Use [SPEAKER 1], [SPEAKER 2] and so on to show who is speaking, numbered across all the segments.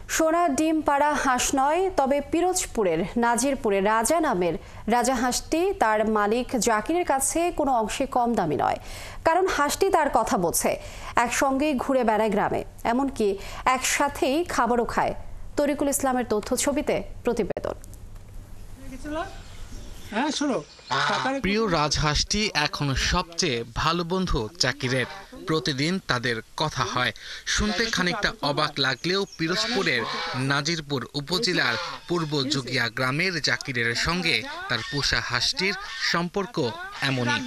[SPEAKER 1] সোনার ডিম পাড়া হাঁস নয়, তবে পিরোজপুরের নাজিরপুরে রাজা নামের রাজাহাঁসটি তার মালিক জাকিরের কাছে কোনো অংশে কম দামি নয়। কারণ হাঁসটি তার কথা বোঝে, একসঙ্গেই ঘুরে বেড়ায় গ্রামে, এমনকি একসাথেই খাবারও খায়। তরিকুল ইসলামের তথ্য ছবিতে প্রতিবেদন।
[SPEAKER 2] প্রিয় রাজহাঁসটি এখন সবচেয়ে ভালো বন্ধু জাকিরের। প্রতিদিন তাদের কথা হয়। শুনতে খানিকটা অবাক লাগলেও পিরোজপুরের নাজিরপুর উপজেলার পূর্ব জুগিয়া গ্রামের জাকিরের সঙ্গে তার পোষা হাঁসটির সম্পর্ক এমনই।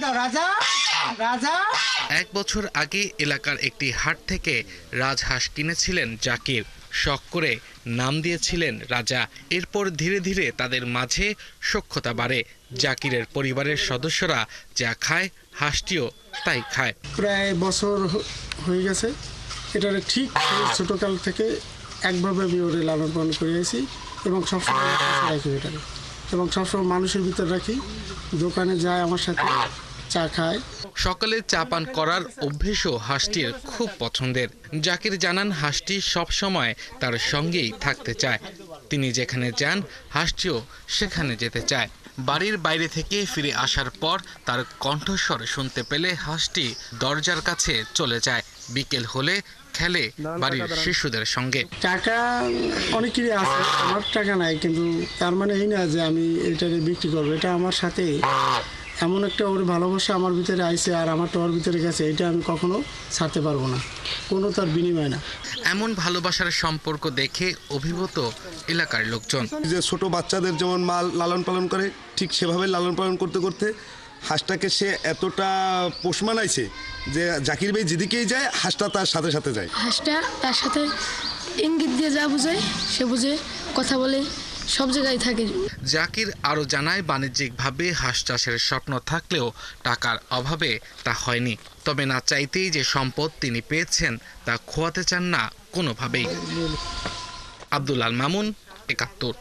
[SPEAKER 2] 1 বছর আগে এলাকার একটি হাট থেকে রাজহাঁস কিনেছিলেন জাকির। শখ করে নাম দিয়েছিলেন রাজা। এরপর ধীরে ধীরে তাদের মাঝে সখ্যতা বাড়ে। জাকিরের পরিবারের সদস্যরা যা খায়, হাঁসটিও তাই খায়।
[SPEAKER 3] প্রায় বছর হয়ে গেছে। এটা ঠিক ছোটকাল থেকে একভাবে আমি ওরে লালন পালন করে আছি এবং সবসময় রাখি এটাকে, এবং সবসময় মানুষের ভিতর রাখি। দোকানে যায় আমার সাথে, চা খায়।
[SPEAKER 2] সকালে চা পান করার অভ্যেসও হাঁসটির খুব পছন্দের। জাকির জানান, হাঁসটি সব সময় তার সঙ্গেই থাকতে চায়। তিনি যেখানে যান, হাঁসটিও সেখানে যেতে চায়। বাড়ির বাইরে থেকে ফিরে আসার পর তার কণ্ঠস্বর শুনতে পেলে হাঁসটি দরজার কাছে চলে যায়। বিকেল হলে খেলে বাড়ির শিশুদের সঙ্গে।
[SPEAKER 3] টাকা অনেকেরই আছে, আমার টাকা নাই, কিন্তু তার মানে এই না যে আমি এটাকে বিক্রি করবো। এটা আমার সাথে এমন একটা ওর ভালোবাসা আমার ভিতরে আইছে আর আমার ওর ভিতরে গেছে, এটা আমি কখনো ছাড়তে পারবো না, কোনো তার বিনিময় না।
[SPEAKER 2] এমন ভালোবাসার সম্পর্ক দেখে অভিভূত এলাকার লোকজন।
[SPEAKER 4] যে ছোট বাচ্চাদের যেমন মা লালন পালন করে, ঠিক সেভাবে লালন পালন করতে করতে হাঁসটাকে সে এতটা পোষ মানাইছে যে জাকির ভাই যেদিকেই যায় হাঁসটা তার সাথে সাথে যায়।
[SPEAKER 5] হাঁসটা তার সাথে ইঙ্গিত দিয়ে যা বুঝায় সে বুঝে, কথা বলে, সব জায়গায় থাকে।
[SPEAKER 2] জাকির আরও জানায়, বাণিজ্যিকভাবে হাঁস চাষের স্বপ্ন থাকলেও টাকার অভাবে তা হয়নি। তবে না চাইতেই যে সম্পদ তিনি পেয়েছেন তা খোয়াতে চান না কোনোভাবেই। আব্দুল আল মামুন, ৭১।